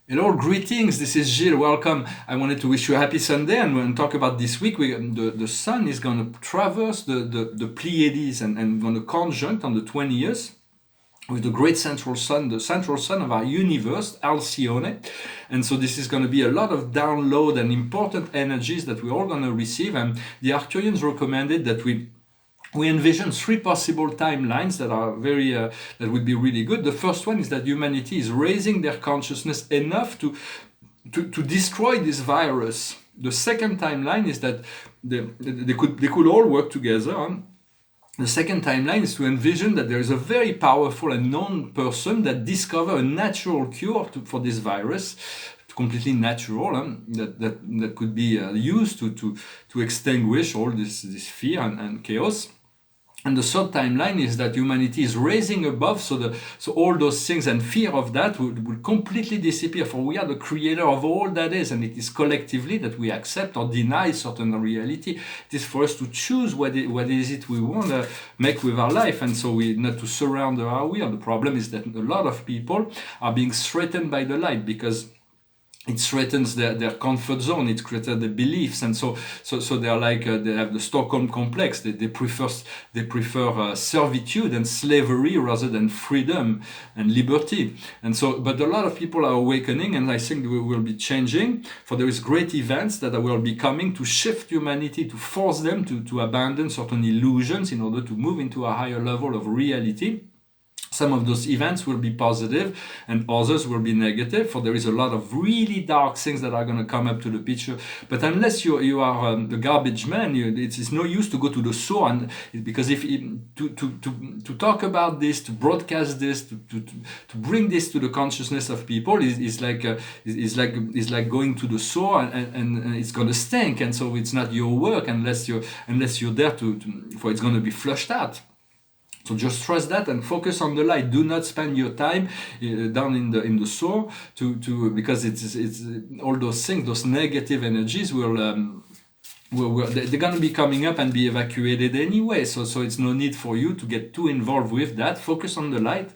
Hello, greetings. This is Gilles. Welcome. I wanted to wish you a happy Sunday and talk about this week. The sun is going to traverse the Pleiades and going to conjunct on the 20th with the great central sun, the central sun of our universe, Alcyone. And so this is going to be a lot of download and important energies that we're all going to receive. And the Arcturians recommended that we envision three possible timelines that are that would be really good. The first one is that humanity is raising their consciousness enough to destroy this virus. The second timeline is that they could all work together. The second timeline is to envision that there is a very powerful and known person that discover a natural cure for this virus, completely natural, that could be used to extinguish all this fear and chaos. And the third timeline is that humanity is raising above, so all those things and fear of that will completely disappear. For we are the creator of all that is, and it is collectively that we accept or deny certain reality. It is for us to choose what is it we want to make with our life, and so we not to surrender our will. The problem is that a lot of people are being threatened by the light because it threatens their comfort zone. It creates the beliefs, and so they're like they have the Stockholm complex. They prefer servitude and slavery rather than freedom and liberty. And so, but a lot of people are awakening, and I think we will be changing. For there is great events that will be coming to shift humanity, to force them to abandon certain illusions in order to move into a higher level of reality. Some of those events will be positive and others will be negative, for there is a lot of really dark things that are going to come up to the picture. But unless you are the garbage man, it's no use to go to the soul, and because if to talk about this, to broadcast this, to bring this to the consciousness of people is like going to the soul, and it's going to stink, and so it's not your work unless you're there for it's going to be flushed out. So just trust that and focus on the light. Do not spend your time down in the soul because it's all those things, those negative energies they're going to be coming up and be evacuated anyway. So it's no need for you to get too involved with that. Focus on the light.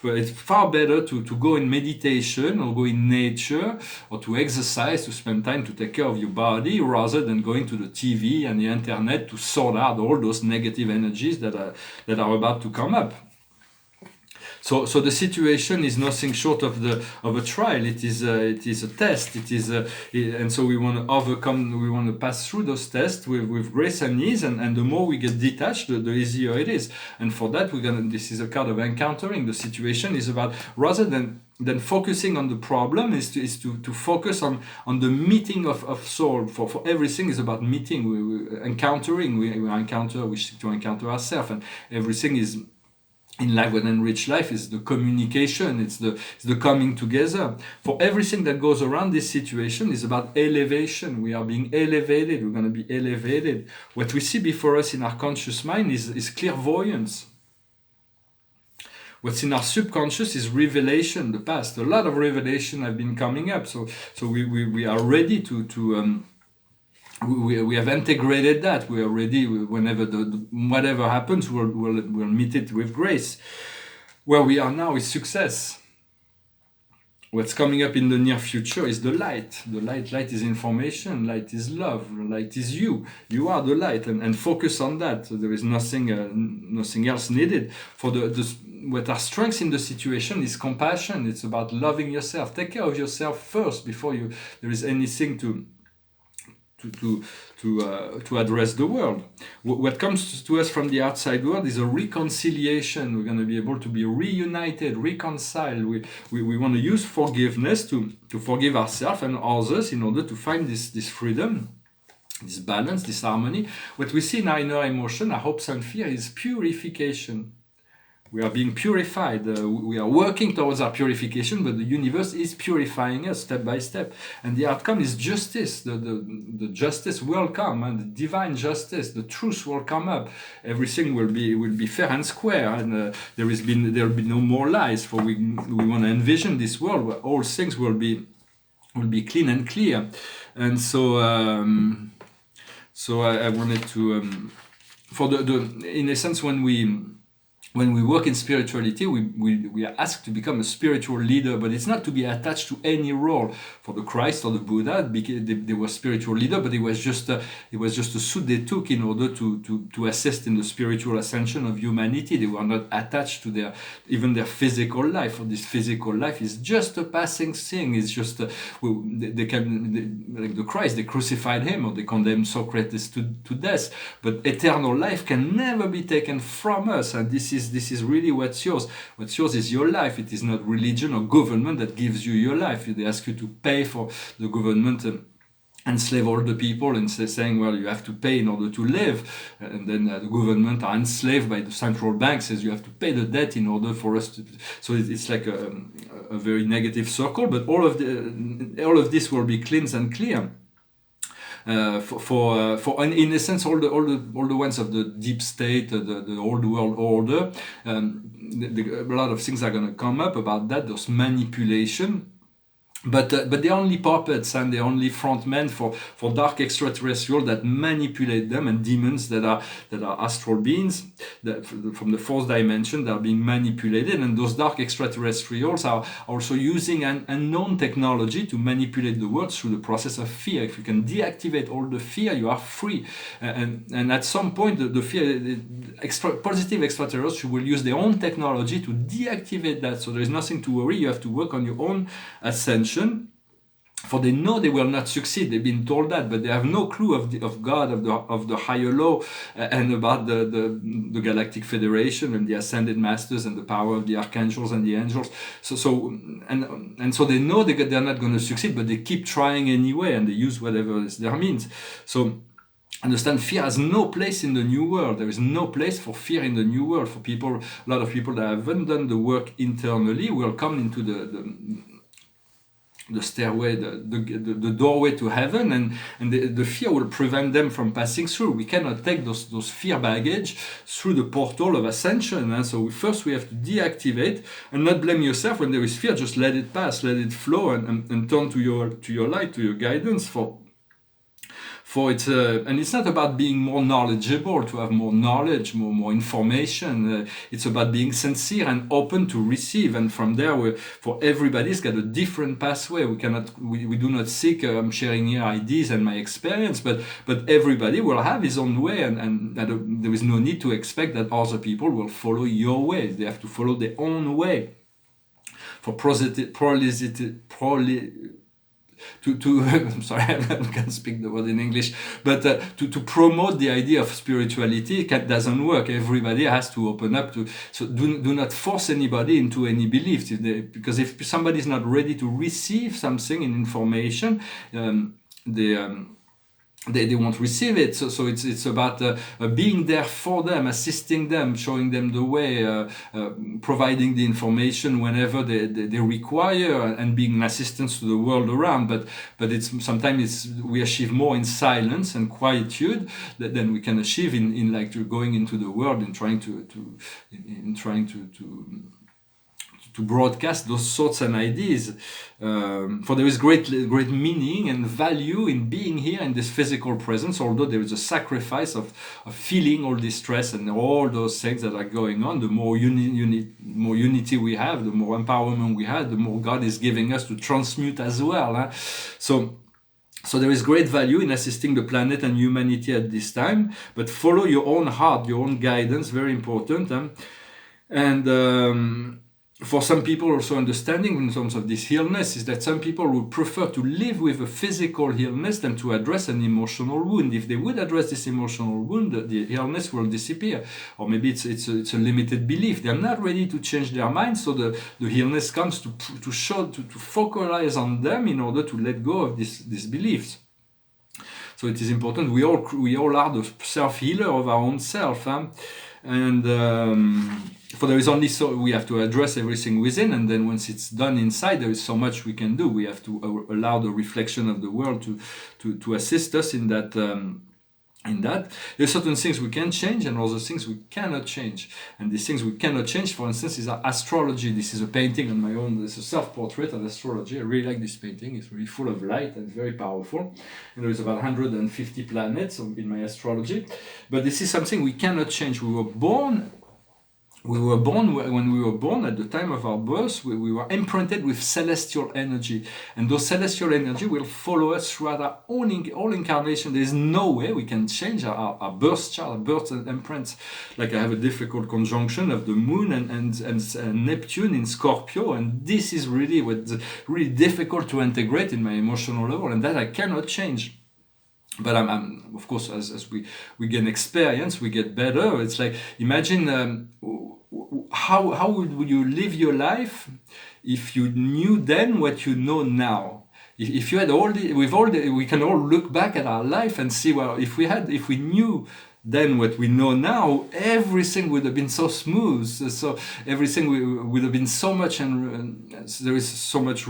Well, it's far better to go in meditation or go in nature or to exercise, to spend time to take care of your body rather than going to the TV and the internet to sort out all those negative energies that are about to come up. So the situation is nothing short of a trial. It is a test. And so we want to overcome. We want to pass through those tests with grace and ease. And the more we get detached, the easier it is. And for that, this is a kind of encountering the situation. Is about rather than focusing on the problem is to focus on the meeting of soul. For everything is about meeting. We encountering. We encounter. We seek to encounter ourselves, and everything is. In life, what enrich life is the communication, it's the coming together. For everything that goes around this situation is about elevation. We are being elevated, we're going to be elevated. What we see before us in our conscious mind is clairvoyance. What's in our subconscious is revelation, the past. A lot of revelation have been coming up, so we are ready to we have integrated that. We are ready. Whenever whatever happens, we'll meet it with grace. Where we are now is success. What's coming up in the near future is the light. The light is information. Light is love. Light is you. You are the light, and focus on that. So there is nothing else needed. For what our strength in the situation is compassion. It's about loving yourself. Take care of yourself first before there is anything to address the world. What comes to us from the outside world is a reconciliation. We're going to be able to be reunited, reconciled. We want to use forgiveness to forgive ourselves and others in order to find this freedom, this balance, this harmony. What we see in our inner emotion, our hopes and fear, is purification. We are being purified. We are working towards our purification, but the universe is purifying us step by step. And the outcome is justice. The justice will come, and the divine justice, the truth will come up. Everything will be fair and square, and there will be no more lies. For we want to envision this world where all things will be clean and clear. And so I wanted to in a sense when we when we work in spirituality, we are asked to become a spiritual leader, but it's not to be attached to any role. For the Christ or the Buddha, they were spiritual leader, but it was just a suit they took in order to assist in the spiritual ascension of humanity. They were not attached to even their physical life. Or this physical life is just a passing thing. It's just like the Christ, they crucified him or they condemned Socrates to death. But eternal life can never be taken from us, and this is really what's yours. What's yours is your life. It is not religion or government that gives you your life. They ask you to pay for the government and enslave all the people and saying, well, you have to pay in order to live, and then the government are enslaved by the central bank, says you have to pay the debt in order for us to. So it's like a very negative circle. But all of this will be cleansed and clear. In a sense, all the ones of the deep state, the old world order, a lot of things are going to come up about that. Those manipulation. But they're only puppets, and they're only frontmen for dark extraterrestrials that manipulate them, and demons that are astral beings from the fourth dimension that are being manipulated. And those dark extraterrestrials are also using an unknown technology to manipulate the world through the process of fear. If you can deactivate all the fear, you are free. And at some point, the fear, positive extraterrestrials will use their own technology to deactivate that. So there is nothing to worry. You have to work on your own ascension. For they know they will not succeed. They've been told that, but they have no clue of God, of the higher law, and about the Galactic Federation and the Ascended Masters and the power of the archangels and the angels. So they know they're not going to succeed, but they keep trying anyway, and they use whatever is their means. So understand, fear has no place in the new world. There is no place for fear in the new world. For people, a lot of people that haven't done the work internally will come into the stairway, the doorway to heaven, and the fear will prevent them from passing through. We cannot take those fear baggage through the portal of ascension. And so first we have to deactivate and not blame yourself when there is fear. Just let it pass, let it flow, and turn to your light, to your guidance. And it's not about being more knowledgeable, to have more knowledge, more information. It's about being sincere and open to receive. And from there, for everybody's got a different pathway. We do not seek. I'm sharing here ideas and my experience, but everybody will have his own way, and there is no need to expect that other people will follow your way. They have to follow their own way. For I'm sorry, I can't speak the word in English, but to promote the idea of spirituality doesn't work. Everybody has to open up to. So do not force anybody into any beliefs, because if somebody is not ready to receive something in information, they won't receive it. So it's about being there for them, assisting them, showing them the way, providing the information whenever they require, and being an assistance to the world around. But sometimes we achieve more in silence and quietude than we can achieve in like going into the world and trying to broadcast those thoughts and ideas. For there is great meaning and value in being here in this physical presence, although there is a sacrifice of feeling all this stress and all those things that are going on. The more unity we have, the more empowerment we have, the more God is giving us to transmute as well. Huh? So there is great value in assisting the planet and humanity at this time, but follow your own heart, your own guidance, very important. And for some people, also understanding in terms of this illness is that some people would prefer to live with a physical illness than to address an emotional wound. If they would address this emotional wound, the illness will disappear. Or maybe it's a limited belief. They're not ready to change their mind, so the illness comes to focalize on them in order to let go of these beliefs. So it is important. We all are the self-healer of our own self. For there is only so we have to address everything within, and then once it's done inside, there is so much we can do. We have to allow the reflection of the world to assist us in that. There are certain things we can change and other things we cannot change. And these things we cannot change, for instance, is astrology. This is a painting on my own. It's a self-portrait of astrology. I really like this painting. It's really full of light and very powerful. And there is about 150 planets in my astrology. But this is something we cannot change. We were born we were born, when we were born, at the time of our birth, we were imprinted with celestial energy. And those celestial energy will follow us throughout our all incarnation. There is no way we can change our birth chart, our birth imprints. Like I have a difficult conjunction of the moon and Neptune in Scorpio. And this is really what's really difficult to integrate in my emotional level. And that I cannot change. But I'm of course, as we gain experience, we get better. It's like, imagine how would you live your life if you knew then what you know now? If you had we can all look back at our life and see, well, if we knew then what we know now, everything would have been so smooth. So everything would have been so much, and there is so much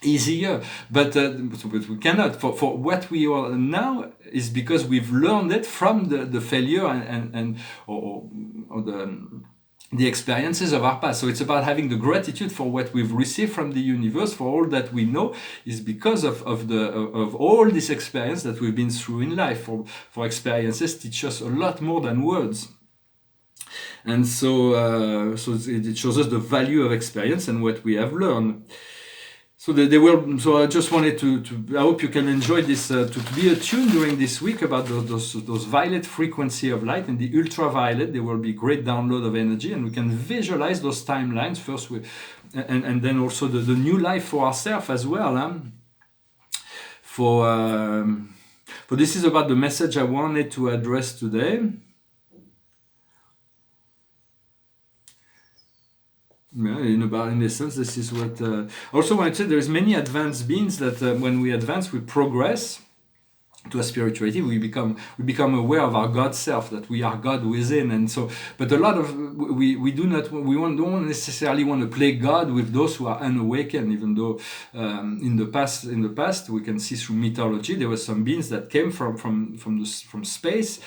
easier, but we cannot. For what we are now is because we've learned it from the failure or the experiences of our past. So it's about having the gratitude for what we've received from the universe, for all that we know, is because of all this experience that we've been through in life. For experiences teach us a lot more than words. And so it shows us the value of experience and what we have learned. So So I just wanted to I hope you can enjoy this, to be attuned during this week about those violet frequency of light, and the ultraviolet. There will be great download of energy, and we can visualize those timelines first, and then also the new life for ourselves as well. For this is about the message I wanted to address today. Yeah, in essence, this is what. Also, when I said there is many advanced beings that when we advance, we progress to a spirituality. We become aware of our God self, that we are God within, and so. But a lot of don't necessarily want to play God with those who are unawakened. Even though in the past we can see through mythology there were some beings that came from space,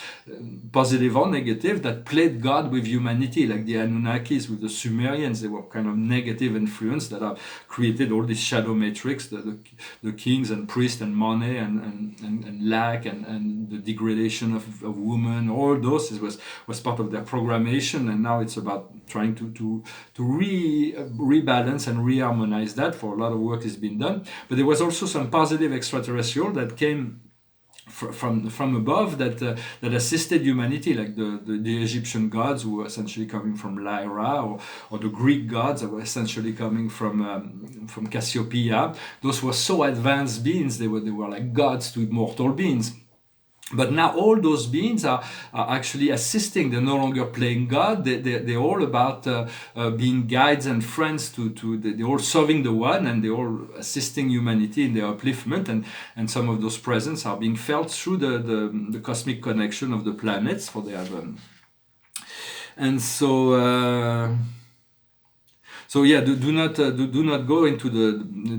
positive or negative, that played God with humanity, like the Anunnakis with the Sumerians. They were kind of negative influence that have created all this shadow matrix, the kings and priests and money and lack and the degradation of women. All those was part of their programmation, and now it's about trying to rebalance and reharmonize that. For a lot of work has been done, but there was also some positive extraterrestrial that came from above that assisted humanity, like the Egyptian gods, who were essentially coming from Lyra, or the Greek gods that were essentially coming from Cassiopeia. Those were so advanced beings. They were like gods to mortal beings. But now all those beings are actually assisting. They're no longer playing God. They're all about being guides and friends they're all serving the one, and they're all assisting humanity in their upliftment. And some of those presence are being felt through the cosmic connection of the planets. For their and so. So yeah, do not go into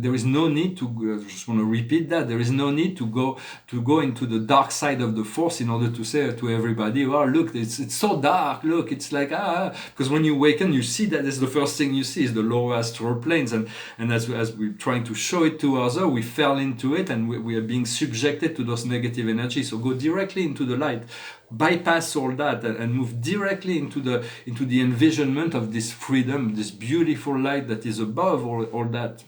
there is no need to. I just want to repeat that there is no need to go into the dark side of the force in order to say to everybody, "Oh, look, it's so dark. Look, it's like because when you awaken, you see that is the first thing you see is the lower astral planes, and as we're trying to show it to others, we fell into it, and we are being subjected to those negative energies. So go directly into the light. Bypass all that and move directly into the envisionment of this freedom, this beautiful light that is above all that."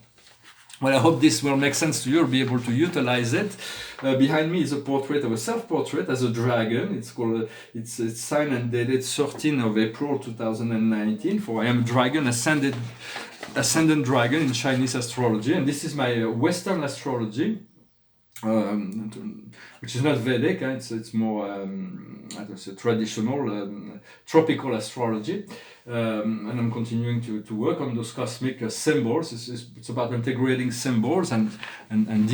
Well, I hope this will make sense to you. You'll be able to utilize it. Behind me is a portrait of a self-portrait as a dragon. It's called. It's signed and dated 13th of April 2019. For I am a dragon, ascendant dragon in Chinese astrology, and this is my Western astrology. Which is not Vedic, it's more traditional tropical astrology, and I'm continuing to work on those cosmic symbols. It's about integrating symbols and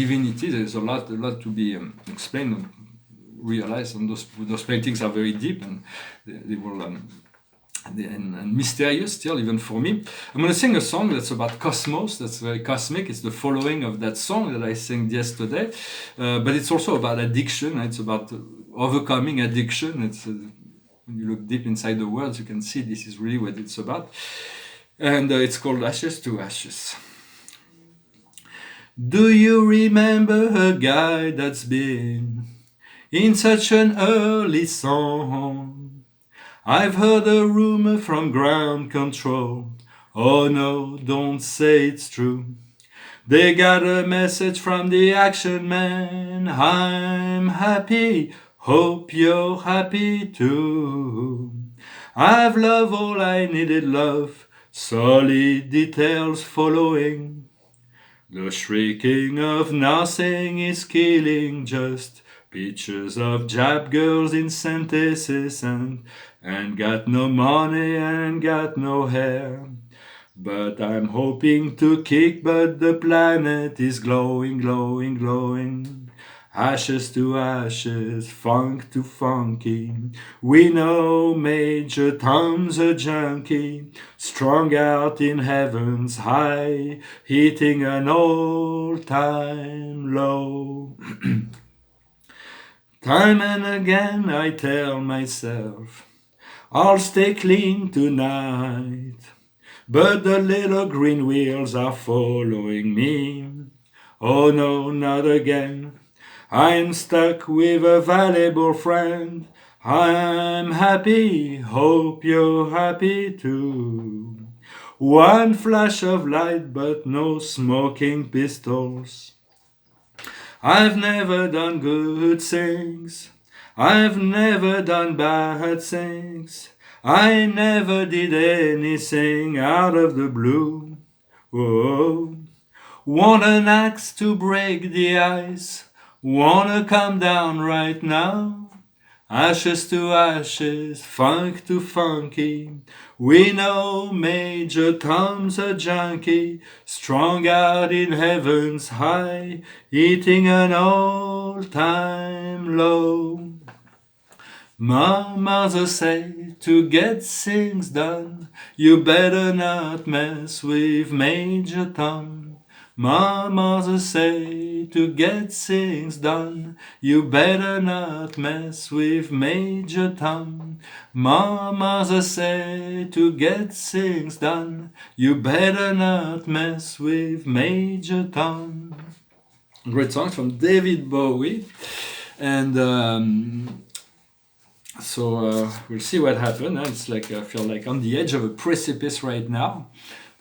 divinity. There's a lot to be explained and realized, and those paintings are very deep, and they will and mysterious still, even for me. I'm going to sing a song that's about cosmos, that's very cosmic. It's the following of that song that I sang yesterday, but it's also about addiction. It's about overcoming addiction. It's when you look deep inside the words, you can see this is really what it's about, and it's called Ashes to Ashes. Do you remember a guy that's been in such an early song? I've heard a rumor from ground control. Oh no, don't say it's true. They got a message from the action man. I'm happy, hope you're happy too. I've loved all I needed love, solid details following. The shrieking of nothing is killing, just pictures of Jap girls in synthesis and got no money and got no hair. But I'm hoping to kick, but the planet is glowing, glowing, glowing. Ashes to ashes, funk to funky. We know Major Tom's a junkie, strung out in heaven's high, hitting an all-time low. Time and again I tell myself, I'll stay clean tonight. But the little green wheels are following me. Oh no, not again. I'm stuck with a valuable friend. I'm happy, hope you're happy too. One flash of light, but no smoking pistols. I've never done good things. I've never done bad things. I never did anything out of the blue. Whoa. Want an axe to break the ice? Wanna come down right now? Ashes to ashes, funk to funky. We know Major Tom's a junkie, strung out in heaven's high, eating an all-time low. My mother say to get things done, you better not mess with Major Tom. My mother say to get things done, you better not mess with Major Tom. My mother say to get things done, you better not mess with Major Tom. Great song from David Bowie. And so we'll see what happens. It's like I feel like on the edge of a precipice right now.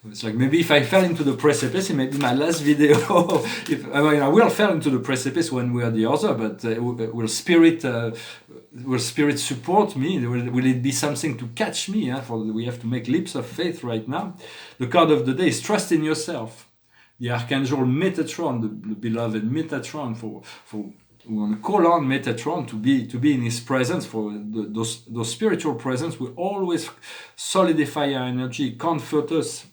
It's like maybe if I fell into the precipice, it may be my last video. I will fall into the precipice one way or the other, but will spirit support me? Will it be something to catch me? We have to make leaps of faith right now. The card of the day is trust in yourself. The Archangel Metatron, the beloved Metatron, we want to call on Metatron to be in his presence. For those spiritual presence will always solidify our energy, comfort us.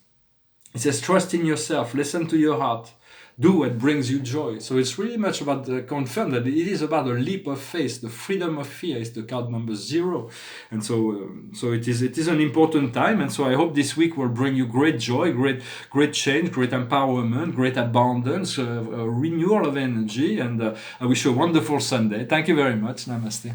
It says, trust in yourself, listen to your heart, do what brings you joy. So it's really much about confirm that it is about a leap of faith. The freedom of fear is the card number 0. And so it is an important time. And so I hope this week will bring you great joy, great change, great empowerment, great abundance, a renewal of energy. And I wish you a wonderful Sunday. Thank you very much. Namaste.